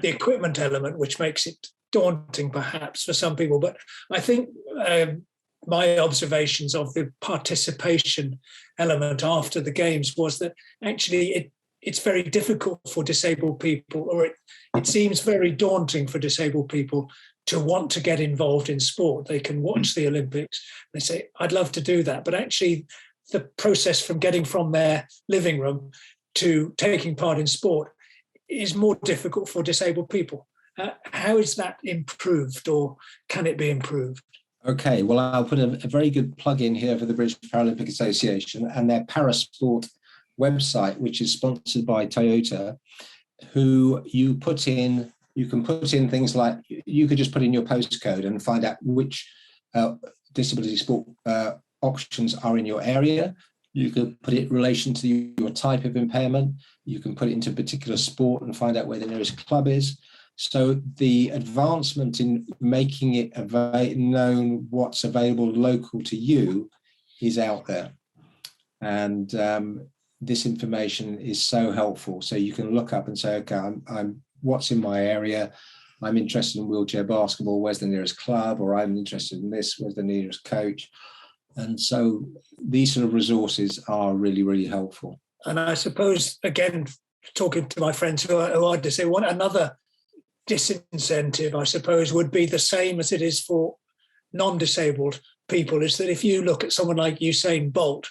equipment element, which makes it daunting perhaps for some people. But I think my observations of the participation element after the games was that actually it's very difficult for disabled people, or it seems very daunting for disabled people to want to get involved in sport. They can watch the Olympics. They say, I'd love to do that. But actually, the process from getting from their living room to taking part in sport is more difficult for disabled people. How is that improved, or can it be improved?
Okay, well, I'll put a very good plug in here for the British Paralympic Association and their Parasport website, which is sponsored by Toyota, who you can put in things like, you could just put in your postcode and find out which disability sport options are in your area. You could put it in relation to your type of impairment. You can put it into a particular sport and find out where the nearest club is. So the advancement in making it known what's available local to you is out there. And this information is so helpful. So you can look up and say, okay, I'm what's in my area. I'm interested in wheelchair basketball. Where's the nearest club? Or I'm interested in this. Where's the nearest coach? And so these sort of resources are really, really helpful.
And I suppose, again, talking to my friends who are disabled, another disincentive, I suppose, would be the same as it is for non-disabled people, is that if you look at someone like Usain Bolt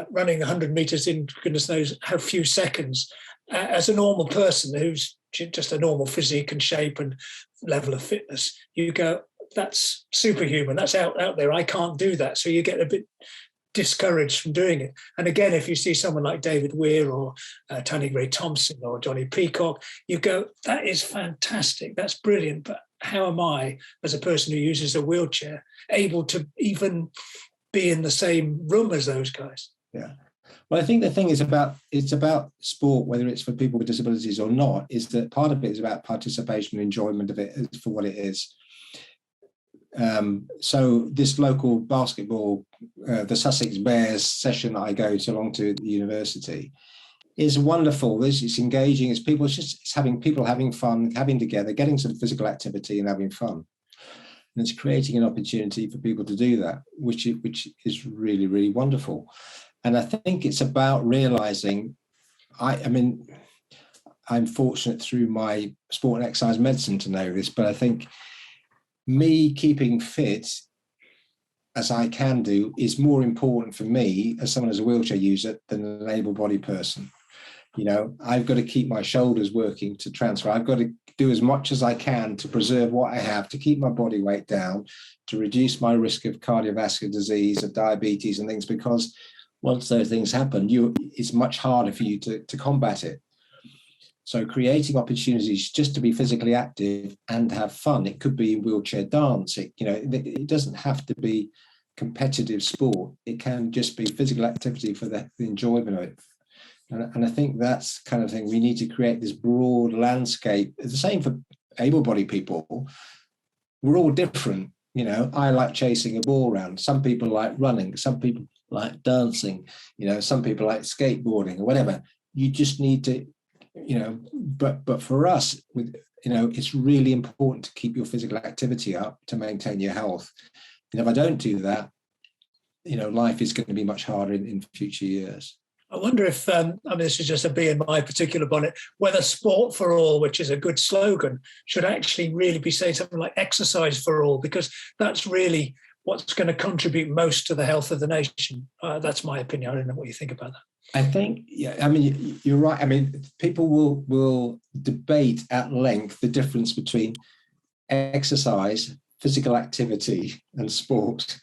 running 100 meters in goodness knows how few seconds, as a normal person who's just a normal physique and shape and level of fitness, you go, that's superhuman, that's out there, I can't do that. So you get a bit discouraged from doing it. And again, if you see someone like David Weir or Tony Gray-Thompson or Johnny Peacock, you go, that is fantastic, that's brilliant, but how am I, as a person who uses a wheelchair, able to even be in the same room as those guys?
Yeah. Well, I think the thing is it's about sport, whether it's for people with disabilities or not, is that part of it is about participation and enjoyment of it for what it is. So this local basketball, the Sussex Bears session that I go to along to at the university is wonderful. It's engaging. It's having people having fun, having together, getting some physical activity and having fun. And it's creating an opportunity for people to do that, which is really, really wonderful. And I think it's about realizing, I mean, I'm fortunate through my sport and exercise medicine to know this, but I think me keeping fit as I can do is more important for me as someone as a wheelchair user than an able-bodied person. You know, I've got to keep my shoulders working to transfer. I've got to do as much as I can to preserve what I have, to keep my body weight down, to reduce my risk of cardiovascular disease, of diabetes and things, because once those things happen, it's much harder for you to combat it. So creating opportunities just to be physically active and have fun. It could be wheelchair dance. It doesn't have to be competitive sport. It can just be physical activity for the enjoyment of it. And I think that's the kind of thing we need to create, this broad landscape. It's the same for able-bodied people. We're all different. You know, I like chasing a ball around. Some people like running. Some people like dancing. You know, some people like skateboarding or whatever. You just need to, you know, but for us, with, you know, it's really important to keep your physical activity up to maintain your health. And if I don't do that, you know, life is going to be much harder in future years.
I wonder if, I mean, this is just a bee in my particular bonnet, whether sport for all, which is a good slogan, should actually really be saying something like exercise for all, because that's really what's going to contribute most to the health of the nation. That's my opinion. I don't know what you think about that.
I think, yeah, I mean, you're right. I mean, people will debate at length the difference between exercise, physical activity and sport.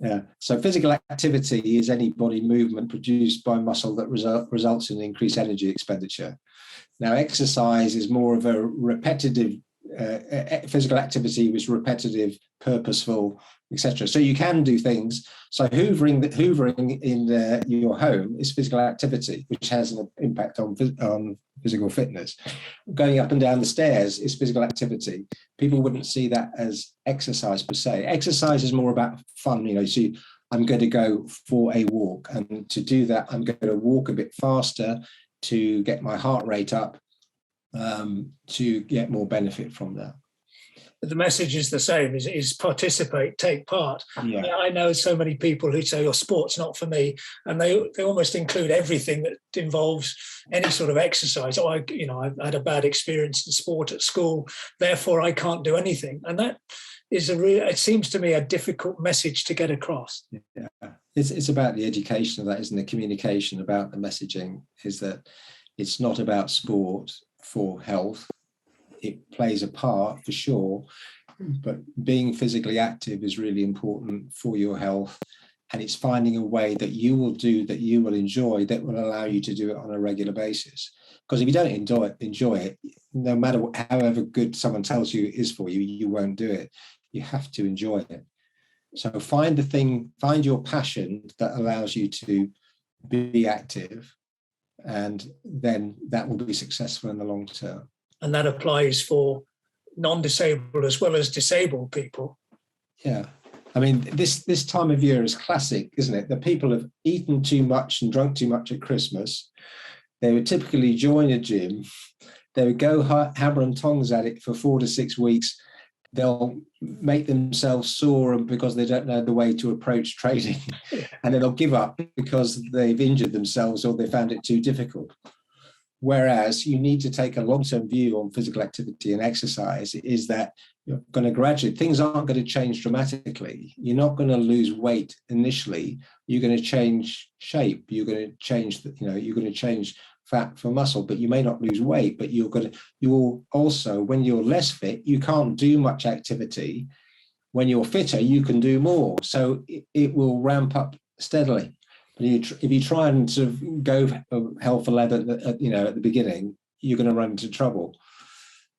Yeah. So physical activity is any body movement produced by muscle that results in increased energy expenditure. Now, exercise is more of a repetitive, physical activity was repetitive, purposeful, etc. So you can do things. So hoovering in your home is physical activity, which has an impact on physical fitness. Going up and down the stairs is physical activity. People wouldn't see that as exercise per se. Exercise is more about fun. So I'm going to go for a walk, and to do that, I'm going to walk a bit faster to get my heart rate up, to get more benefit from that.
The message is the same, is participate, take part.
Yeah.
I know so many people who say, sport's not for me, and they almost include everything that involves any sort of exercise. I've had a bad experience in sport at school, therefore I can't do anything. And that is it seems to me a difficult message to get across.
Yeah, it's about the education of that, isn't it? Communication about the messaging is that it's not about sport for health. It plays a part for sure, but being physically active is really important for your health, and it's finding a way that you will do, that you will enjoy, that will allow you to do it on a regular basis. Because if you don't enjoy it, no matter however good someone tells you it is for you, you won't do it. You have to enjoy it. So find your passion that allows you to be active, and then that will be successful in the long term.
And that applies for non-disabled as well as disabled people.
Yeah. I mean, this time of year is classic, isn't it? The people have eaten too much and drunk too much at Christmas. They would typically join a gym. They would go hammer and tongs at it for 4 to 6 weeks. They'll make themselves sore because they don't know the way to approach training. And then they'll give up because they've injured themselves or they found it too difficult. Whereas you need to take a long-term view on physical activity and exercise, is that you're going to gradually, things aren't going to change dramatically. You're not going to lose weight initially. You're going to change shape. You're going to change, you're going to change fat for muscle, but you may not lose weight, but you will also, when you're less fit, you can't do much activity. When you're fitter, you can do more. So it will ramp up steadily. If you try and sort of go hell for leather, at the beginning, you're going to run into trouble.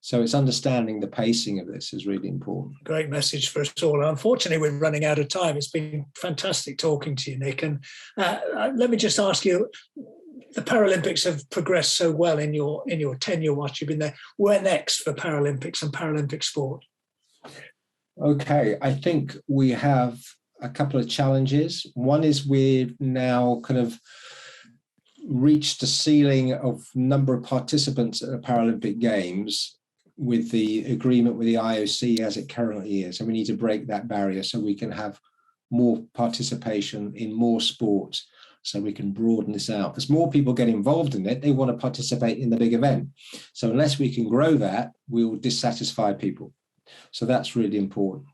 So it's understanding the pacing of this is really important.
Great message for us all. Unfortunately, we're running out of time. It's been fantastic talking to you, Nick. And let me just ask you, the Paralympics have progressed so well in your tenure whilst you've been there. Where next for Paralympics and Paralympic sport?
Okay, I think we have a couple of challenges. One is we've now kind of reached the ceiling of number of participants at the Paralympic Games with the agreement with the IOC as it currently is. And we need to break that barrier so we can have more participation in more sports, so we can broaden this out. As more people get involved in it, they want to participate in the big event. So unless we can grow that, we will dissatisfy people. So that's really important.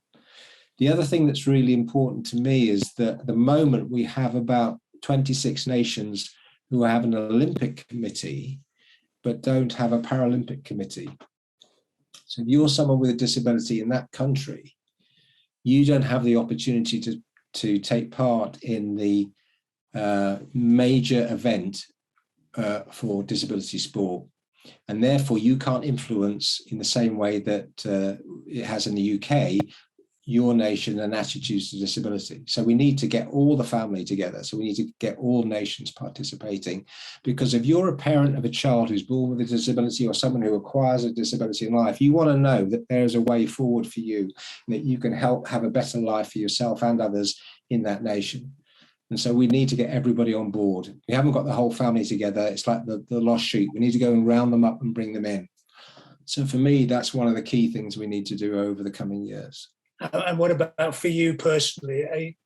The other thing that's really important to me is that at the moment we have about 26 nations who have an Olympic committee, but don't have a Paralympic committee. So if you're someone with a disability in that country, you don't have the opportunity to take part in the major event for disability sport. And therefore you can't influence in the same way that it has in the UK, your nation and attitudes to disability. So we need to get all the family together. So we need to get all nations participating, because if you're a parent of a child who's born with a disability or someone who acquires a disability in life, you want to know that there is a way forward for you, and that you can help have a better life for yourself and others in that nation. And so we need to get everybody on board. We haven't got the whole family together. It's like the lost sheep. We need to go and round them up and bring them in. So for me, that's one of the key things we need to do over the coming years.
And what about for you personally?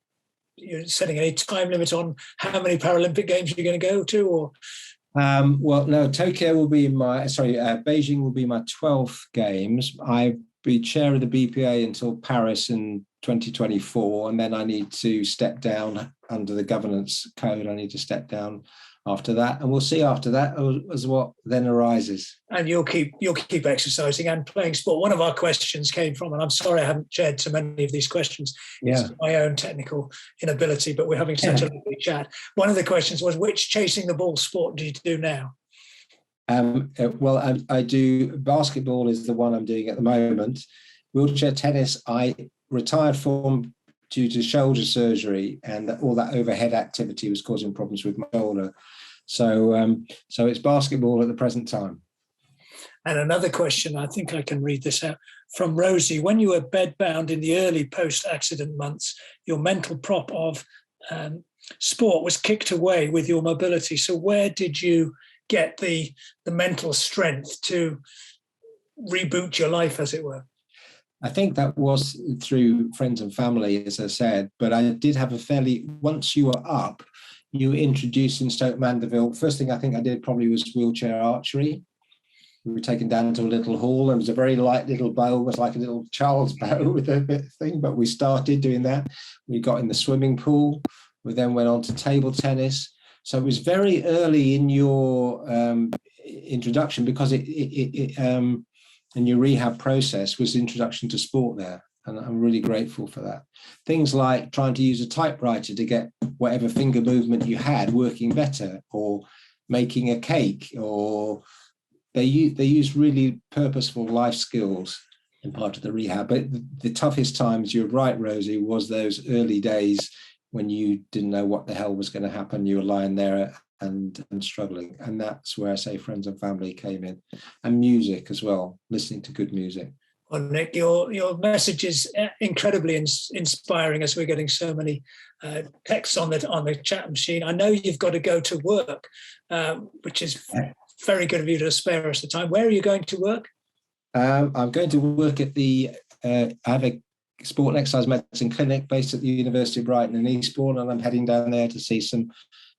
You're setting a time limit on how many Paralympic Games you're going to go to, or?
Well, no, Beijing will be my 12th Games. I'll be chair of the BPA until Paris in 2024, and then I need to step down under the governance code. I need to step down after that, and we'll see after that as what then arises.
And you'll keep exercising and playing sport. One of our questions came from, and I'm sorry I haven't shared so many of these questions.
Yeah.
It's my own technical inability, but we're having such a lovely chat. One of the questions was, which chasing the ball sport do you do now?
Well, I do basketball is the one I'm doing at the moment. Wheelchair tennis, I retired from due to shoulder surgery, and all that overhead activity was causing problems with my shoulder. So it's basketball at the present time.
And another question, I think I can read this out, from Rosie. When you were bedbound in the early post-accident months, your mental prop of sport was kicked away with your mobility. So where did you get the mental strength to reboot your life, as it were?
I think that was through friends and family, as I said, but I did have once you were up, you were introduced in Stoke Mandeville. First thing I think I did probably was wheelchair archery. We were taken down to a little hall. It was a very light little bow. It was like a little child's bow with a bit of thing, but we started doing that. We got in the swimming pool. We then went on to table tennis. So it was very early in your introduction, because in your rehab process was the introduction to sport there. And I'm really grateful for that. Things like trying to use a typewriter to get whatever finger movement you had working better, or making a cake, or they use really purposeful life skills in part of the rehab. But the toughest times, you're right, Rosie, was those early days when you didn't know what the hell was going to happen. You were lying there and struggling. And that's where I say friends and family came in, and music as well, listening to good music.
Well, Nick, your message is incredibly inspiring, as we're getting so many texts on the chat machine. I know you've got to go to work, which is very good of you to spare us the time. Where are you going to work?
I'm going to work at I have a sport and exercise medicine clinic based at the University of Brighton in Eastbourne, and I'm heading down there to see some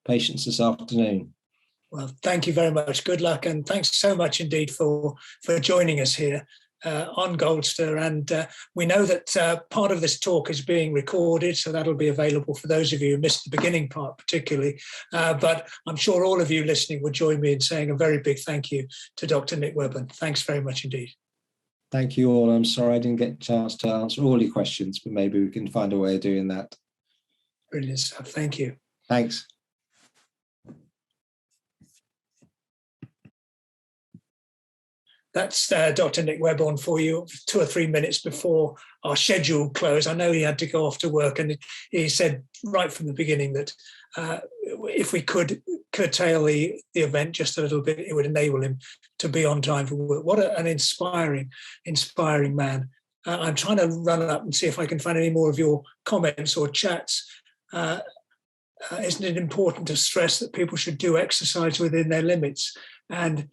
patients this afternoon.
Well, thank you very much. Good luck, and thanks so much indeed for joining us here on Goldster. And we know that part of this talk is being recorded, so that'll be available for those of you who missed the beginning part particularly. But I'm sure all of you listening would join me in saying a very big thank you to Dr. Nick Webborn. Thanks very much indeed.
Thank you all. I'm sorry I didn't get a chance to answer all your questions, but maybe we can find a way of doing that.
Brilliant stuff. Thank you.
Thanks.
That's Dr. Nick Webborn for you 2 or 3 minutes before our schedule closed. I know he had to go off to work, and he said right from the beginning that if we could curtail the event just a little bit, it would enable him to be on time for work. What an inspiring man. I'm trying to run up and see if I can find any more of your comments or chats. Isn't it important to stress that people should do exercise within their limits and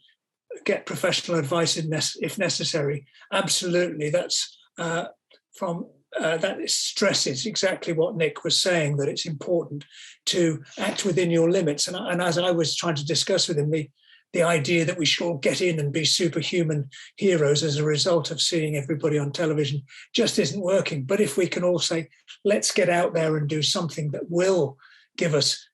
get professional advice if necessary? Absolutely. That's that stresses exactly what Nick was saying, that it's important to act within your limits. And as I was trying to discuss with him, the idea that we should all get in and be superhuman heroes as a result of seeing everybody on television just isn't working. But if we can all say, let's get out there and do something that will give us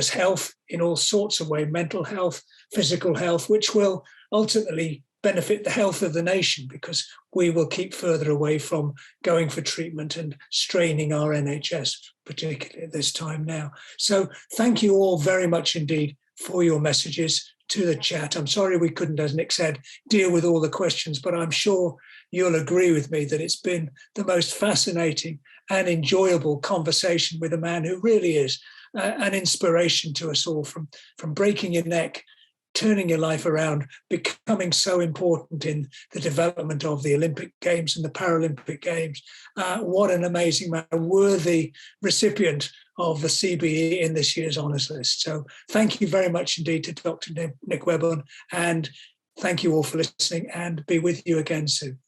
health in all sorts of ways, mental health, physical health, which will ultimately benefit the health of the nation, because we will keep further away from going for treatment and straining our NHS, particularly at this time now. So thank you all very much indeed for your messages to the chat. I'm sorry we couldn't, as Nick said, deal with all the questions, but I'm sure you'll agree with me that it's been the most fascinating and enjoyable conversation with a man who really is an inspiration to us all, from breaking your neck, turning your life around, becoming so important in the development of the Olympic Games and the Paralympic Games. What an amazing man, a worthy recipient of the CBE in this year's honours list. So thank you very much indeed to Dr. Nick Webborn, and thank you all for listening, and be with you again soon.